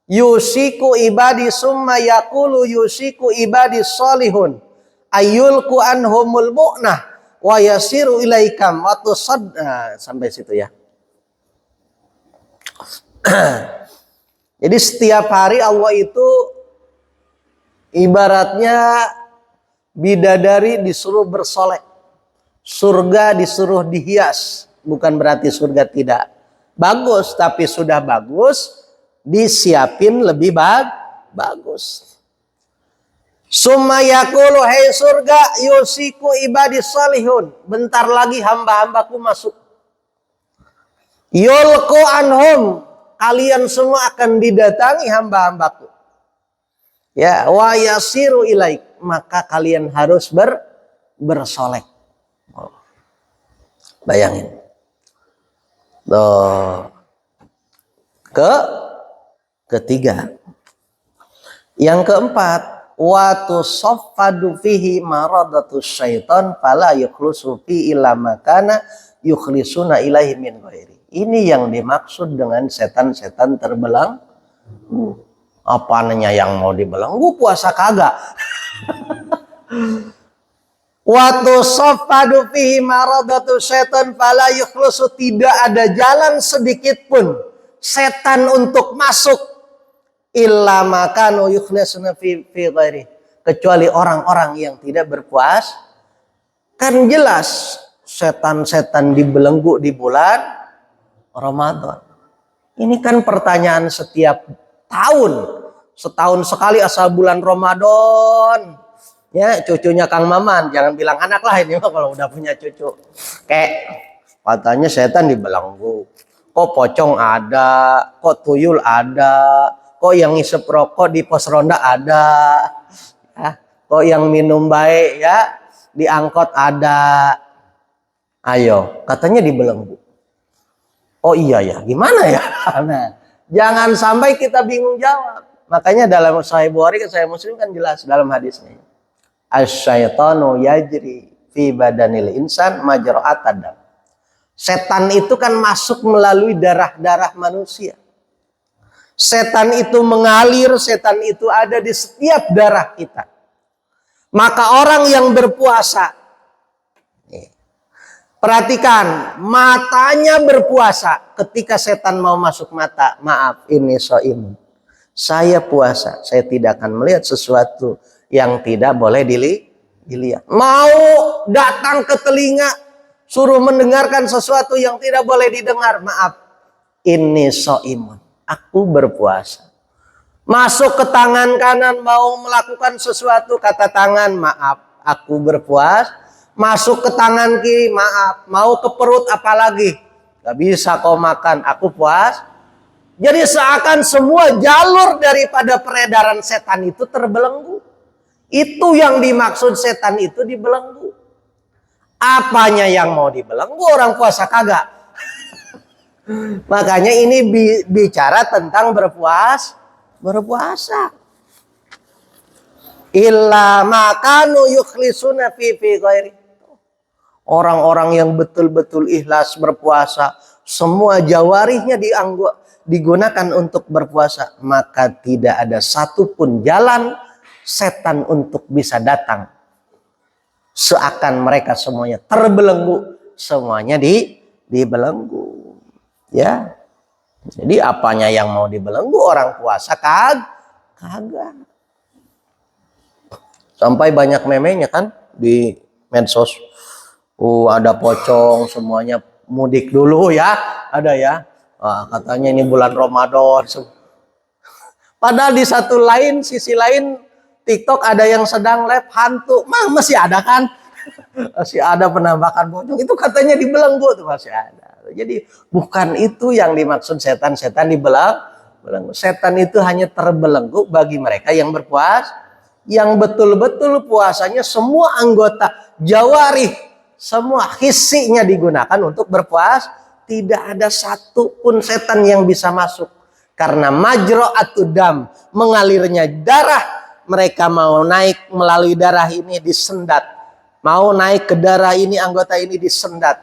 Yusiku ibadi summa yaqulu yusiku ibadi solihun ayulku anhumul mu'nah wa yasiru ilaikam wa tusadda. Sampai situ ya. Jadi setiap hari Allah itu ibaratnya bidadari disuruh bersolek, surga disuruh dihias. Bukan berarti surga tidak bagus, tapi sudah bagus, disiapin lebih bagus. Summa yaqulu, hei surga, yusiku ibadi salihun, bentar lagi hamba-hambaku masuk. Yulku anhum, kalian semua akan didatangi hamba-hambaku. Ya, wa yasiru ilaik, maka kalian harus bersolek. Bayangin. Tuh. Ketiga. Yang keempat, wa tusaffadu fihi maradatus syaitan fala yukhlusu fi illa makana yukhlisuna ilaihi min ghairi. Ini yang dimaksud dengan setan-setan terbelenggu. Apanya yang mau dibelenggu? Puasa kagak. Waktu sofadu fihi maradatu syaitan fala yukhlusu, tidak ada jalan sedikit pun setan untuk masuk illa makanu yukhlisuna fi ghairi, kecuali orang-orang yang tidak berpuas. Kan jelas setan-setan dibelenggu di bulan Ramadan. Ini kan pertanyaan setiap tahun. Setahun sekali asal bulan Ramadan. Ya, cucunya Kang Maman, jangan bilang anak lah ini mah kalau udah punya cucu. Kayak katanya setan dibelenggu. Kok pocong ada, kok tuyul ada, kok yang ngisep rokok di pos ronda ada. Ya, kok yang minum baik ya di angkot ada. Ayo, katanya dibelenggu. Oh iya ya, gimana ya? Nah, jangan sampai kita bingung jawab. Makanya dalam Sahih Bukhari, Sahih Muslim kan jelas dalam hadisnya. Asyaitanu yajri fi badanil insan majra'at dam. Setan itu kan masuk melalui darah-darah manusia. Setan itu mengalir, setan itu ada di setiap darah kita. Maka orang yang berpuasa, perhatikan, matanya berpuasa. Ketika setan mau masuk mata, maaf, ini soim. Saya puasa, saya tidak akan melihat sesuatu yang tidak boleh dilihat. Mau datang ke telinga, suruh mendengarkan sesuatu yang tidak boleh didengar. Maaf, ini soimun. Aku berpuasa. Masuk ke tangan kanan, mau melakukan sesuatu, kata tangan, maaf, aku berpuasa. Masuk ke tangan kiri, maaf, mau ke perut apalagi. Gak bisa kau makan, aku puas. Jadi seakan semua jalur daripada peredaran setan itu terbelenggu. Itu yang dimaksud setan itu dibelenggu. Apanya yang mau dibelenggu, orang puasa kagak. Makanya ini bicara tentang berpuasa. Illa makanu yukhlisuna fi ghairi. Orang-orang yang betul-betul ikhlas berpuasa, semua jawarihnya digunakan untuk berpuasa, maka tidak ada satupun jalan setan untuk bisa datang. Seakan mereka semuanya terbelenggu, semuanya dibelenggu. Ya. Jadi apanya yang mau dibelenggu orang puasa kagak. Sampai banyak memenya kan di medsos. Ada pocong semuanya mudik dulu ya, ada ya. Wah, katanya ini bulan Ramadan. Padahal di sisi lain TikTok ada yang sedang live hantu, masih ada kan? Masih ada penampakan pocong. Itu katanya dibelenggu tuh masih ada. Jadi bukan itu yang dimaksud setan dibelenggu. Setan itu hanya terbelenggu bagi mereka yang berpuasa, yang betul-betul puasanya semua anggota jawarih, semua hisinya digunakan untuk berpuasa. Tidak ada satupun setan yang bisa masuk. Karena majra'atud dam, mengalirnya darah, mereka mau naik melalui darah ini disendat. Mau naik ke darah ini, anggota ini disendat.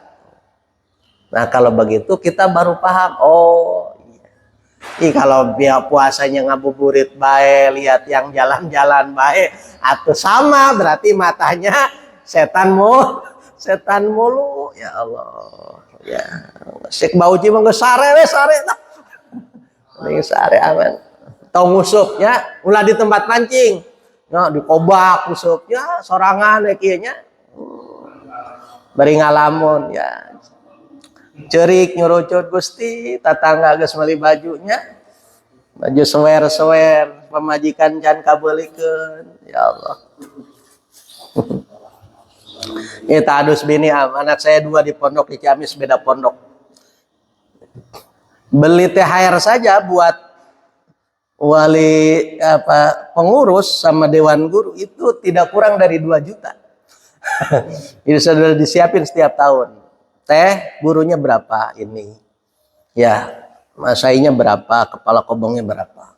Nah kalau begitu kita baru paham. Oh iya. Kalau dia puasanya ngabuburit baik, lihat yang jalan-jalan baik, atau sama berarti matanya setan mulu. Ya Allah. Ya, sek bau cima geus sare tah. Ning sare aman. Tong ngusup ya, ulah di tempat pancing. Ya, di kobak usupnya sorangan kieu nya. Bari ngalamun ya. Cerik nyurucut Gusti, tatangga geus meuli bajunya. Baju sewer-sewer, pamajikan can kabeulikeun. Ya Allah. Ini tadus bini anak saya 2 di pondok di Ciamis, beda pondok. Beli THR saja buat wali pengurus sama dewan guru itu tidak kurang dari 2 juta. Itu sudah disiapin setiap tahun. Teh gurunya berapa ini? Ya, masainya berapa, kepala kobongnya berapa.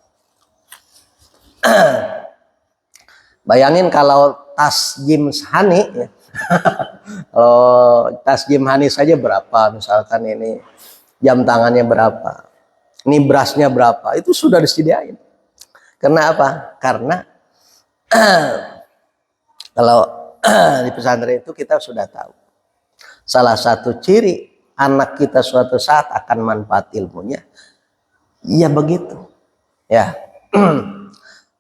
Bayangin kalau tas Jim Hani ya. Kalau tas Jim Hani saja berapa, misalkan ini jam tangannya berapa, ini berasnya berapa, itu sudah disediain. Karena apa? Karena kalau di pesantren itu kita sudah tahu salah satu ciri anak kita suatu saat akan manfaat ilmunya, ya begitu ya.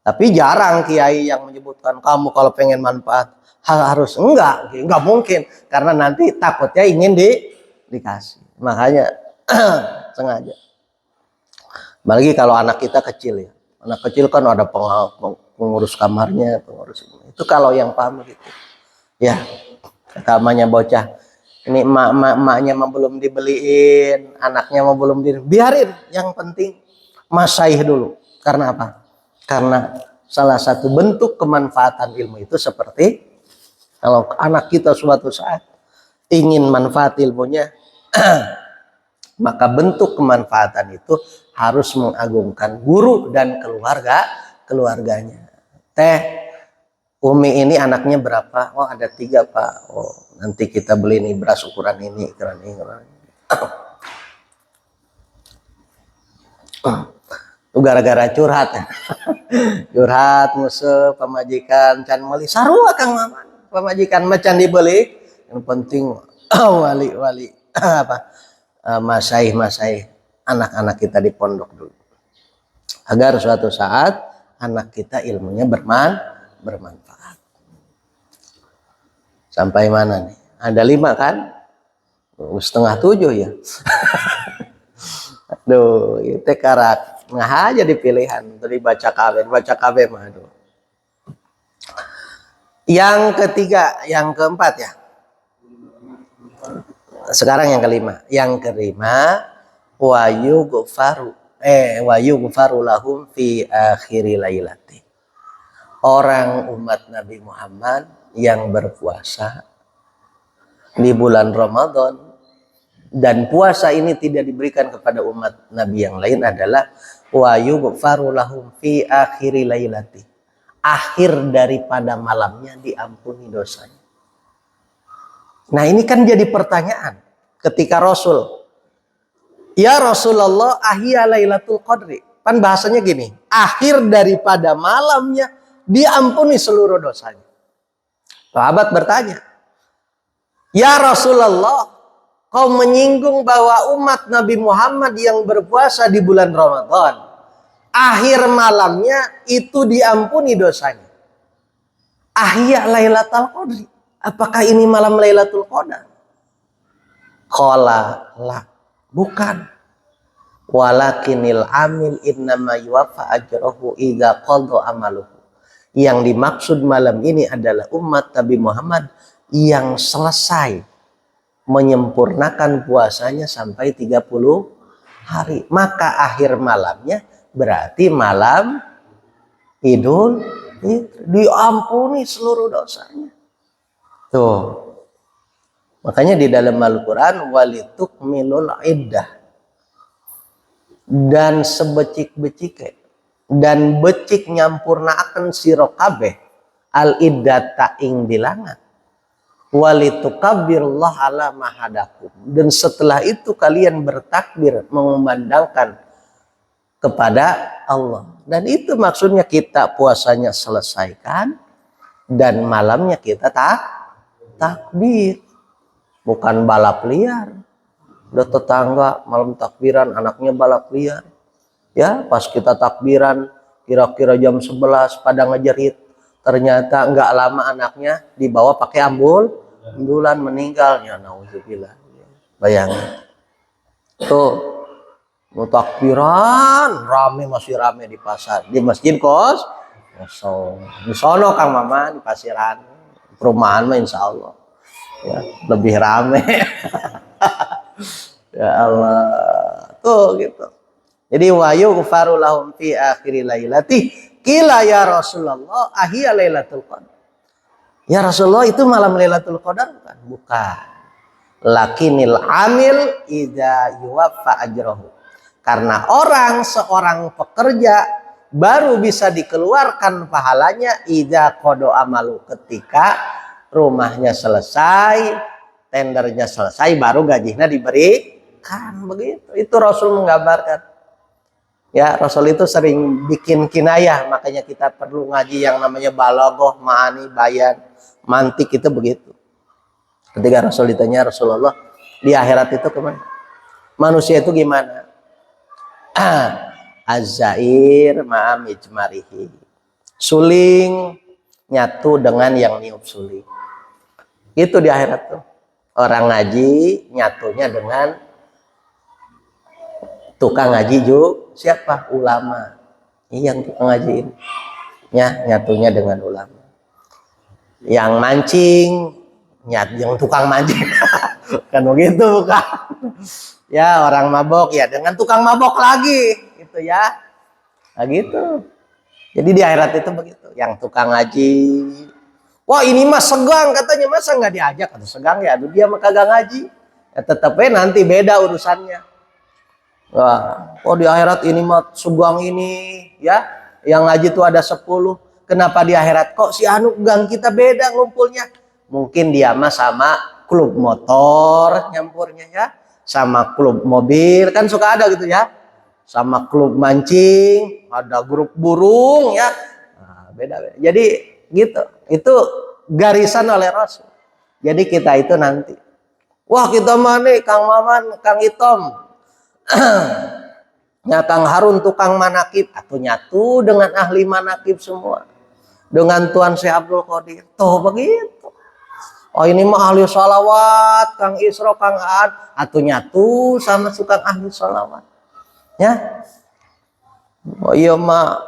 Tapi jarang kiai yang menyebutkan kamu kalau pengen manfaat harus enggak mungkin, karena nanti takutnya ingin dikasih, makanya sengaja. Apalagi kalau anak kita kecil ya, anak kecil kan ada pengurus kamarnya, pengurus ini. Itu kalau yang paham gitu. Ya, kata emaknya bocah, ini emaknya mau belum dibeliin, anaknya mau belum biarin. Yang penting masaih dulu. Karena apa? Karena salah satu bentuk kemanfaatan ilmu itu seperti kalau anak kita suatu saat ingin manfaat ilmunya, maka bentuk kemanfaatan itu harus mengagungkan guru dan keluarganya. Teh, Umi ini anaknya berapa? Oh, ada 3, Pak. Oh, nanti kita beli nih beras ukuran ini, ukuran ini. Itu gara-gara curhat. Curhat musuh pemajikan can meuli sarua Kang Maman. Pemajikan macan dibeli. Yang penting wali-wali apa? Masaih anak-anak kita di pondok dulu. Agar suatu saat anak kita ilmunya bermanfaat. Sampai mana nih? Ada 5 kan? 6:30 ya. Aduh, itu karak ngah aja di pilihan tadi baca KB mah aduh. Yang ketiga, yang keempat ya. Sekarang yang kelima. Yang kelima, wa yughfaru lahum fi akhiri lailati. Orang umat Nabi Muhammad yang berpuasa di bulan Ramadan, dan puasa ini tidak diberikan kepada umat Nabi yang lain adalah wa yughfaru lahum fi akhiri lailati. Akhir daripada malamnya diampuni dosanya. Nah, ini kan jadi pertanyaan ketika Rasul, ya Rasulullah, ahya lailatul qadri. Kan bahasanya gini, akhir daripada malamnya diampuni seluruh dosanya. Sahabat bertanya, ya Rasulullah, kau menyinggung bahwa umat Nabi Muhammad yang berpuasa di bulan Ramadan, akhir malamnya itu diampuni dosanya. Ahya lailatul qadri. Apakah ini malam Lailatul Qadar? Qala la, bukan. Walakinil amil innama yuwaffa ajrahu idza qada amaluhu. Yang dimaksud malam ini adalah umat Nabi Muhammad yang selesai menyempurnakan puasanya sampai 30 hari. Maka akhir malamnya berarti malam Idul Fitri, diampuni seluruh dosanya. Tuh. Makanya di dalam Al-Quran walitukmilul iddah, dan sebecik-becike dan becik nyampurnaaken sira kabeh al iddata ing bilangan walitukabbirullah ala mahadakum, dan setelah itu kalian bertakbir mengumandangkan kepada Allah. Dan itu maksudnya kita puasanya selesaikan dan malamnya kita takbir, bukan balap liar. Udah tetangga malam takbiran anaknya balap liar, ya pas kita takbiran kira-kira jam 11 pada ngejerit, ternyata nggak lama anaknya dibawa pakai ambulan meninggalnya, nauzubillah. Bayangin tuh, mau takbiran rame, masih rame di pasar, di masjid kosong, di sono Kang Mama di Pasiran. Perumahan mah insya Allah ya, lebih rame. Ya Allah, tuh gitu. Jadi wa yughfaru lahum fi akhiri lailati qila ya Rasulullah ahya lailatul qadar. Ya Rasulullah, itu malam Lailatul Qadar bukan? Bukan. Lakinil amil idza yuwaffa ajrahu. Karena seorang pekerja baru bisa dikeluarkan pahalanya idza qada amalu, ketika rumahnya selesai, tendernya selesai, baru gajinya diberikan. Begitu. Itu Rasul menggambarkan. Ya, Rasul itu sering bikin kinayah, makanya kita perlu ngaji yang namanya balaghah, ma'ani, bayan, mantik, itu begitu. Ketika Rasul ditanya, Rasulullah, di akhirat itu kemana? Manusia itu gimana? Az-zair ma'am ijmarihi. Suling nyatu dengan yang niup suling. Itu di akhirat tuh. Orang ngaji nyatunya dengan tukang ngaji juga. Siapa? Ulama. Yang tukang ngajiin. Ya, nyatunya dengan ulama. Yang mancing, yang tukang mancing. Kan begitu kan. Ya, orang mabok ya dengan tukang mabok lagi gitu ya. Nah gitu. Jadi di akhirat itu begitu. Yang tukang ngaji, wah ini mah segang katanya, masa nggak diajak? Atau segang ya, aduh dia mah kagak ngaji. Ya tetapnya nanti beda urusannya. Wah, oh di akhirat ini mah segang ini ya. Yang ngaji tuh ada 10. Kenapa di akhirat kok si anu gang kita beda ngumpulnya? Mungkin dia mah sama klub motor nyampurnya ya. Sama klub mobil kan suka ada gitu ya. Sama klub mancing, ada grup burung ya. Nah, beda-beda. Jadi gitu. Itu garisan oleh Rasul. Jadi kita itu nanti. Wah kita mah nih Kang Maman, Kang Itom. Kang Harun tukang manakib. Atau nyatu dengan ahli manakib semua. Dengan Tuan Syekh Abdul Qadir. Tuh begitu. Oh ini mah ahli sholawat. Kang Isro, Kang Aad. Atau nyatu sama suka ahli sholawat. Ya. Oh iya mah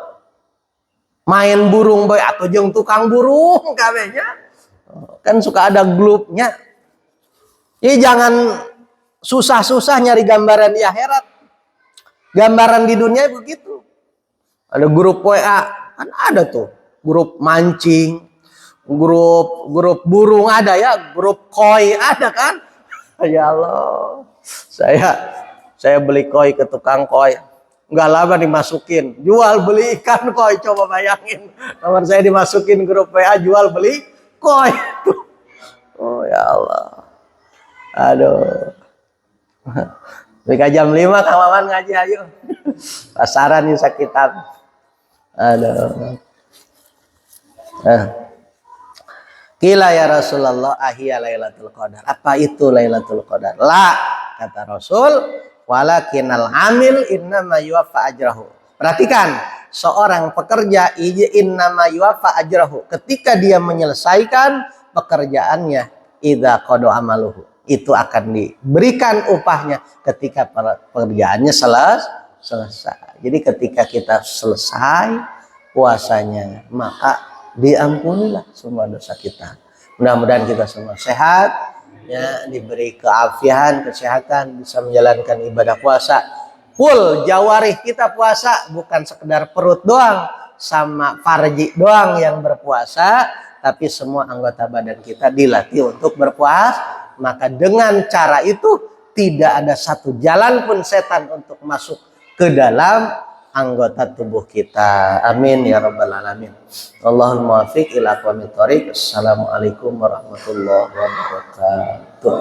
main burung boy atau jeung tukang burung kabehnya. Kan suka ada grupnya. Jadi jangan susah-susah nyari gambaran di akhirat. Gambaran di dunia begitu. Ada grup WA, kan ada tuh. Grup mancing, grup burung ada ya, grup koi ada kan? Ya Allah. Saya beli koi ke tukang koi. Nggak lama dimasukin. Jual beli ikan koi. Coba bayangin. Nomor saya dimasukin grup WA jual beli koi. Oh ya Allah. Aduh. Bika jam 5 Kang Maman ngaji ayo. Pasaran nih sakitan. Aduh. Kila ya Rasulullah ahya Lailatul Qadar. Apa itu Lailatul Qadar? La, kata Rasul, walakinal amil innama yuwaffa ajrahu. Perhatikan, seorang pekerja innama yuwaffa ajrahu. Ketika dia menyelesaikan pekerjaannya, idza qada amaluhu. Itu akan diberikan upahnya ketika pekerjaannya selesai. Jadi ketika kita selesai puasanya, maka diampunilah semua dosa kita. Mudah-mudahan kita semua sehat, ya, diberi keafian, kesehatan, bisa menjalankan ibadah puasa. Full jawarih kita puasa, bukan sekedar perut doang sama farji doang yang berpuasa, tapi semua anggota badan kita dilatih untuk berpuasa. Maka dengan cara itu tidak ada satu jalan pun setan untuk masuk ke dalam anggota tubuh kita. Amin ya rabbal alamin. Allahul muwaffiq ila aqwamit thoriq. Assalamualaikum warahmatullahi wabarakatuh.